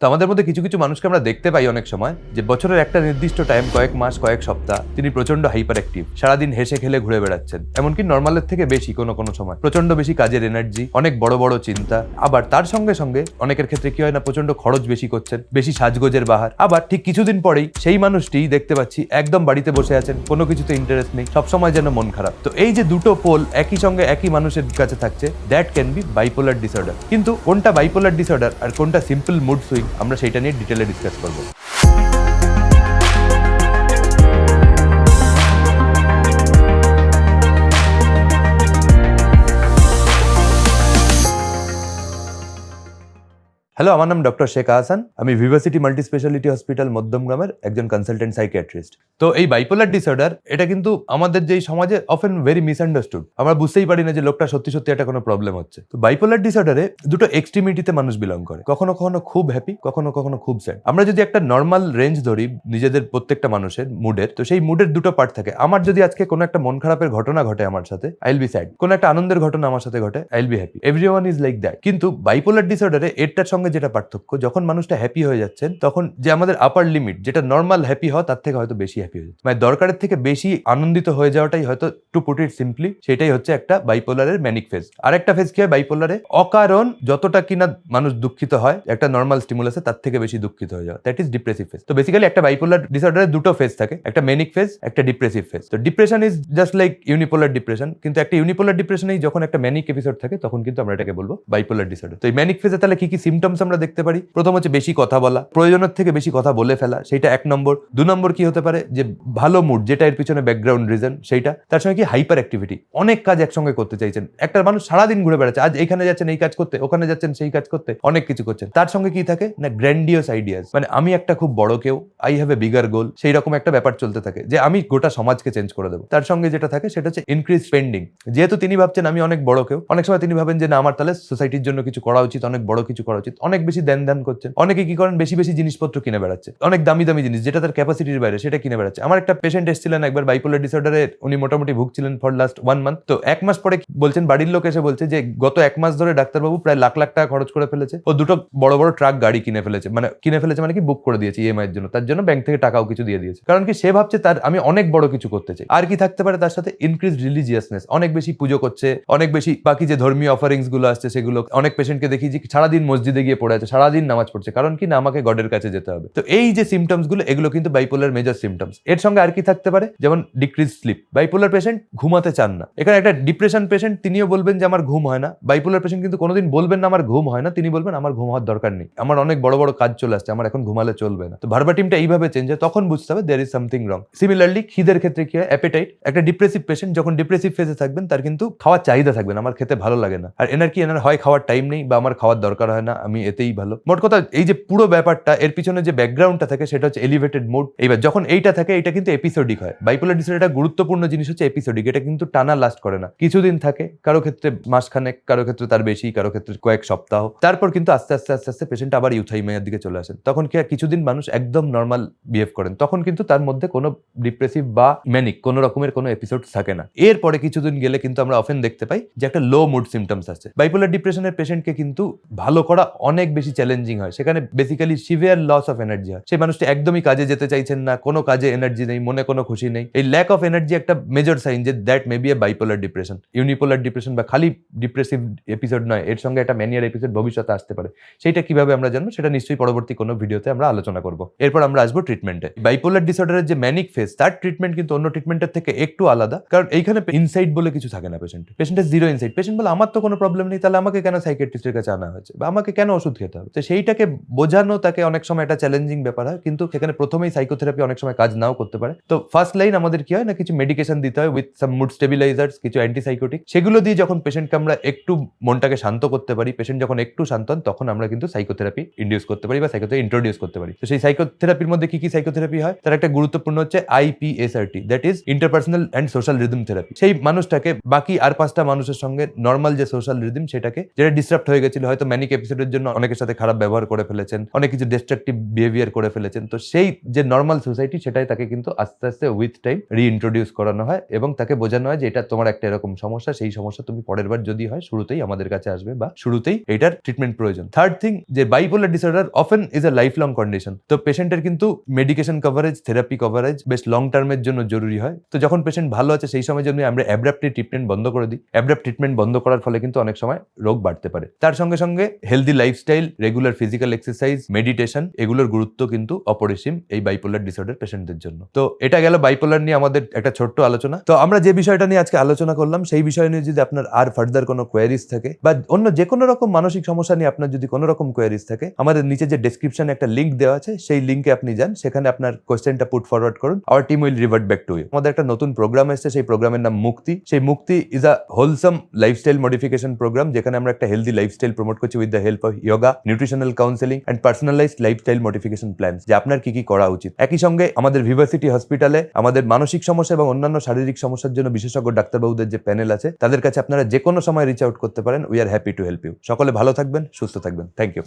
তো আমাদের মধ্যে কিছু কিছু মানুষকে আমরা দেখতে পাই অনেক সময় যে বছরের একটা নির্দিষ্ট টাইম, কয়েক মাস, কয়েক সপ্তাহ তিনি প্রচন্ড হাইপার অ্যাক্টিভ, সারাদিন হেসে খেলে ঘুরে বেড়াচ্ছেন, এমনকি নর্মালের থেকে বেশি কোনো কোনো সময় প্রচন্ড বেশি কাজের এনার্জি, অনেক বড় বড় চিন্তা। আবার তার সঙ্গে সঙ্গে অনেকের ক্ষেত্রে কি হয় না, প্রচন্ড খরচ বেশি করছেন, বেশি সাজগোজের বাহার। আবার ঠিক কিছুদিন পরেই সেই মানুষটি দেখতে পাচ্ছি একদম বাড়িতে বসে আছেন, কোনো কিছুতে ইন্টারেস্ট নেই, সবসময় যেন মন খারাপ। তো এই যে দুটো পোল একই সঙ্গে একই মানুষের কাছে থাকছে, that can be bipolar disorder. কিন্তু কোনটা বাইপোলার ডিসঅর্ডার আর কোনটা সিম্পল মুড সুইং, আমরা সেটা নিয়ে ডিটেলে ডিসকাস করবো। হ্যালো, আমার নাম ডক্টর শেখ আহসান। আমি ভিভাসিটি মাল্টি স্পেশালিটি হসপিটাল মধ্যমগ্রামের একজন কনসালটেন্ট সাইকিয়াট্রিস্ট। তো এই বাইপোলার ডিসঅর্ডার এটা কিন্তু আমাদের যেই সমাজে অফেন ভেরি মিসআন্ডারস্টুড, আমরা বুঝতেই পারি না যে লোকটা সত্যি সত্যি একটা কোনো প্রবলেম হচ্ছে। তো বাইপোলার ডিসঅর্ডারে দুটো এক্সট্রিমিটিতে মানুষ বিলং করে, কখনো কখনো খুব হ্যাপি, কখনো কখনো খুব স্যাড। আমরা যদি একটা নর্মাল রেঞ্জ ধরি নিজেদের প্রত্যেকটা মানুষের মুডের, তো সেই মুডের দুটো পার্ট থাকে। আমার যদি আজকে কোনো একটা মন খারাপের ঘটনা ঘটে আমার সাথে, আই উইল বি স্যাড। কোনো একটা আনন্দের ঘটনা আমার সাথে ঘটে, I will be happy. Everyone is like that. কিন্তু বাইপোলার ডিসঅর্ডারে এটার সঙ্গে যেটা পার্থক্য, যখন মানুষটা হ্যাপি হয়ে যাচ্ছেন তখন যে আমাদের আপার লিমিট, যেটা নর্মাল হ্যাপি হয় তার থেকে হয়তো বেশি হ্যাপি হয়ে যাচ্ছে, মানে দরকারের থেকে বেশি আনন্দিত হয়ে যাওয়াটাই হয়তো, টু পুট ইট সিম্পলি, সেটাই হচ্ছে একটা বাইপোলারের ম্যানিক ফেজ। আর একটা ফেজ কি হয় বাইপোলারে, অকারণ যতটা কিনা মানুষ দুঃখিত হয় একটা নর্মাল স্টিমুলাসে, তার থেকে বেশি দুঃখিত হয়ে যাওয়া, দ্যাট ইজ ডিপ্রেসিভ ফেজ। তো বেসিক্যালি একটা বাইপোলার ডিসঅর্ডারে দুটো ফেজ থাকে, একটা ম্যানিক ফেজ, একটা ডিপ্রেসিভ ফেজ। তো depression is just like unipolar depression, কিন্তু একটা ইউনিপোলার ডিপ্রেশনেই যখন একটা ম্যানিক এপিসোড থাকে তখন কিন্তু আমরা এটাকে বলবো বাইপোলার ডিসঅর্ডার। তো এই ম্যানিক ফেজে তাহলে কি কি সিমটমস আমরা দেখতে পারি? প্রথম হচ্ছে বেশি কথা বলা, প্রয়োজনের থেকে বেশি কথা বলে ফেলা, সেটা এক নম্বর। দু নম্বর কি হতে পারে, যে ভালো মুড, যেটা এর পিছনে ব্যাকগ্রাউন্ড রিজন সেইটা। তার সঙ্গে কি হাইপার অ্যাক্টিভিটি, অনেক কাজ একসঙ্গে করতে চাইছেন। একটা মানুষ সারাদিন ঘুরে বেড়াচ্ছে, আজ এখানে যাচ্ছেন এই কাজ করতে, ওখানে যাচ্ছেন সেই কাজ করতে, অনেক কিছু করছেন। তার সঙ্গে কি থাকে না, গ্র্যান্ডিয়াস আইডিয়াস, মানে আমি একটা খুব বড় কেউ, আই হ্যাভ এ বিগার গোল, সেই রকম একটা ব্যাপার চলতে থাকে যে আমি গোটা সমাজকে চেঞ্জ করে দেবো। তার সঙ্গে যেটা থাকে সেটা হচ্ছে ইনক্রিজ স্পেন্ডিং। যেহেতু তিনি ভাবছেন আমি অনেক বড় কেউ, অনেক সময় তিনি ভাবেন যে না, আমার তাহলে সোসাইটির জন্য কিছু করা উচিত, অনেক বড় কিছু করা উচিত, অনেক বেশি দেন করছেন। অনেকে কি করেন, বেশি বেশি জিনিসপত্র কিনে বেড়াচ্ছে, অনেক দামি দামি জিনিস যেটা তার ক্যাপাসিটির বাইরে, সেটা কিনে বেড়াচ্ছে। আমার একটা পেশেন্ট এসেছিলেন একবার বাইপোলার ডিসঅর্ডারে, উনি মোটামুটি ভুগছিলেন ফর লাস্ট 1 মান্থ। তো 1 মাস পরে বলছেন, বাড়ির লোক এসে বলছে যে গত 1 মাস ধরে ডাক্তারবাবু প্রায় লাখ লাখ টাকা খরচ করে ফেলেছে, ও দুটো বড় বড় ট্রাক গাড়ি কিনে ফেলেছে, মানে কি বুক করে দিয়েছে ইএমআই এর জন্য, তার জন্য ব্যাংক থেকে টাকাও কিছু দিয়ে দিয়েছে। কারণ কি, সে ভাবছে তার আমি অনেক বড় কিছু করতে চাই। আর কি থাকতে পারে তার সাথে, ইনক্রিজ রিলিজিয়াসনেস, অনেক বেশি পুজো করছে, অনেক বেশি বাকি যে ধর্মীয় অফারিংস গুলো আসছে সেগুলো। অনেক পেশেন্টকে দেখি যে সারাদিন মসজিদে গিয়ে পড়ে আছে, সারাদিন নামাজ পড়ছে, কারণ কি না, আমাকে গডের কাছে যেতে হবে। তো এই যে সিমটমস গুলো, এগুলো কিন্তু বাইপোলার মেজর সিমটমস। এর সঙ্গে আর কি থাকতে পারে, যেমন ডিক্রিজ স্লিপ। বাইপোলার পেশেন্ট ঘুমাতে চান না। এখানে একটা ডিপ্রেশন পেশেন্ট, তিনিও বলবেন যে আমার ঘুম হয় না। বাইপোলার পেশেন্ট কিন্তু কোনোদিন বলবেন না আমার ঘুম হয় না, তিনি বলবেন আমার ঘুম হওয়ার দরকার নেই, আমার অনেক বড় বড় কাজ চলে আসছে, আমার এখন ঘুমালে চলবে না। তো ভার্বাটিমটা এইভাবে চেঞ্জ হয়, তখন বুঝতে হবে there is something wrong. Similarly খিদের ক্ষেত্রে কি হয়, অ্যাপেটাইট। একটা ডিপ্রেসিভ পেশেন্ট যখন ডিপ্রেসিভ ফেজে থাকবেন, তার কিন্তু খাওয়ার চাহিদা থাকবেন, আমার খেতে ভালো লাগে না। আর এনার কি, এনার হয় খাওয়ার টাইম নেই, বা আমার খাওয়ার দরকার হয় না, আমি এতেই ভালো। মোট কথা, এই যে পুরো ব্যাপারটা, এর পিছনে যে ব্যাকগ্রাউন্ডটা থাকে সেটা হচ্ছে এলিভেটেড মুড। এইবার যখন এইটা থাকে, এটা কিন্তু এপিসোডিক হয়। বাইপোলার ডিসঅর্ডার একটা গুরুত্বপূর্ণ জিনিস হচ্ছে এপিসোডিক। এটা কিন্তু টানা লাস্ট করে না, কিছুদিন থাকে, কারো ক্ষেত্রে মাসখানেক, কারো ক্ষেত্রে তার বেশি, কারো ক্ষেত্রে কয়েক সপ্তাহ। তারপর কিন্তু আস্তে আস্তে আস্তে আস্তে পেশেন্ট আবার ইউথাইমিয়ার দিকে চলে আসেন। তখন কি কিছুদিন মানুষ একদম নর্মাল বিহেভ করেন, তখন কিন্তু তার মধ্যে কোনো ডিপ্রেসিভ বা ম্যানিক কোনো রকমের কোনো এপিসোড থাকে না। এরপরে কিছুদিন গেলে কিন্তু আমরা অফেন দেখতে পাই যে একটা লো মুড সিমটমস আছে। বাইপোলার ডিপ্রেশনের পেশেন্টকে কিন্তু ভালো করা অনেক বেশি চ্যালেঞ্জিং হয়। সেখানে basically severe loss of energy হয়। সেই মানুষটি একদমই কাজে যেতে চাইছেন না, কোনো কাজে এনার্জি নেই, মনে কোনো খুশি নেই। এই ল্যাক অফ এনার্জি একটা মেজর সাইন যে that may B A bipolar depression. Unipolar depression বা খালি ডিপ্রেসিভ এপিসোড নয়, এর সঙ্গে একটা ম্যানিয়ার এপিসোড ভবিষ্যতে আসতে পারে। সেইটা কিভাবে আমরা জানবো, সেটা নিশ্চয়ই পরবর্তী কোনো ভিডিওতে আমরা আলোচনা করবো। এরপর আমরা আসবো ট্রিটমেন্টে। বাইপোলার ডিসঅর্ডারের যে ম্যানিক ফেজ, তার ট্রিটমেন্ট কিন্তু অন্য ট্রিটমেন্টের থেকে একটু আলাদা, কারণ এইখানে ইনসাইট বলে কিছু থাকে না পেশেন্টের জিরো ইনসাইট। পেশেন্ট বলে আমার তো কোনো প্রবলেম নেই, তাহলে আমাকে কেন সাইকিয়াট্রিস্টের কাছে আনা হয়েছে, বা আমাকে কেন ওষুধ খেতে হবে। তো সেইটাকে বোঝানো তাকে অনেক সময় একটা চ্যালেঞ্জিং ব্যাপার হয়, কিন্তু সেখানে প্রথমেই সাইকোথেরাপি অনেক সময় কাজ নাও করতে পারে। তো ফার্স্ট লাইন আমাদের কি হয় না, কিছু মেডিকেশন দিতে হয় উইথ সাম মুড স্টেবিলাইজার্স, কিছু অ্যান্টিসাইকোটিক। সেগুলো দিয়ে যখন পেশেন্টকে আমরা একটু মনটাকে শান্ত করতে পারি, পেশেন্ট যখন একটু শান্ত হন, তখন আমরা কিন্তু সাইকোথেরাপি ইন্ডিউস করতে পারি বা সাইকোথেরাপি ইন্ট্রোডিউস করতে পারি। তো সেই সাইকোথেরাপির মধ্যে কি কি সাইকোথেরাপি হয়, তার একটা গুরুত্বপূর্ণ হচ্ছে IPSRT, that is interpersonal and social rhythm therapy. সেই মানুষটাকে বাকি আর 5টা মানুষের সঙ্গে নর্মাল যে সোশ্যাল রিদম, সেটাকে যেটা ডিস্টার্ব হয়ে গেছিল, হয়তো ম্যানিক এপিসোডের জন্য অনেকের সাথে খারাপ ব্যবহার করে ফেলেছেন, অনেক কিছু ডিস্ট্রাকটিভ বিহেভিয়ার করে ফেলেছেন, তো সেই যে নর্মাল সোসাইটি সেটাই তাকে কিন্তু আস্তে আস্তে উইথ টাইম রিইন্ট্রোডিউস করানো হয় এবং তাকে বোঝানো হয় যে এটা তোমার একটা এরকম সমস্যা, সেই সমস্যা তুমি পরের বার যদি হয় শুরুতেই আমাদের কাছে আসবে বা শুরুতেই এটার ট্রিটমেন্ট প্রয়োজন। থার্ড থিং, যে bipolar disorder often is a life long condition. তো পেশেন্টের কিন্তু মেডিকেশন কভারেজ, থেরাপি কভারেজ বেশ লং টার্মের জন্য জরুরি হয়। তো যখন পেশেন্ট ভালো আছে সেই সময় যদি আমরা অ্যাব্রাপ্টলি ট্রিটমেন্ট বন্ধ করে দিই, অ্যাব্রাপ্ট ট্রিটমেন্ট বন্ধ করার ফলে কিন্তু অনেক সময় রোগ বাড়তে পারে। তার সঙ্গে সঙ্গে healthy lifestyle, regular physical exercise, meditation, এগুলোর গুরুত্ব কিন্তু অপরিসীম এই বাইপোলার ডিসঅর্ডার পেশেন্টদের জন্য। তো এটা গেল বাইপোলার নিয়ে আমাদের একটা ছোট্ট আলোচনা। তো আমরা যে বিষয়টা নিয়ে আজকে আলোচনা করলাম সেই বিষয় নিয়ে যদি আপনার আর ফার্দার কোনো কোয়ারিজ থাকে বা অন্য যে কোনো রকম মানসিক সমস্যা নিয়ে আপনার যদি কোনো রকম কোয়ারিজ থাকে, আমাদের নিচে যে ডেসক্রিপশনে একটা লিঙ্ক দেওয়া আছে সেই লিঙ্কে আপনি যান, সেখানে আপনার কোয়েশ্চেনটা পুট ফরওয়ার্ড করুন, our team will revert back to you. আমাদের একটা নতুন প্রোগ্রাম এসেছে, সেই প্রোগ্রামের নাম মুক্তি। সেই মুক্তি is a wholesome lifestyle modification program, যেখানে আমরা একটা হেলদি লাইফস্টাইল প্রমোট করছি with the help of yoga, nutritional counselling and personalised lifestyle modification plan, যে আপনার কি কি করা উচিত। একই সঙ্গে আমাদের ভিভাসিটি হসপিটালে আমাদের মানসিক সমস্যা এবং অন্যান্য শারীরিক সমস্যার জন্য বিশেষজ্ঞ ডাক্তারবাবুদের যে প্যানেল আছে, তাদের কাছে আপনারা যে কোনো সময় রিচ আউট করতে পারেন। We are happy to help you. সকলে ভালো থাকবেন, সুস্থ থাকবেন। Thank you.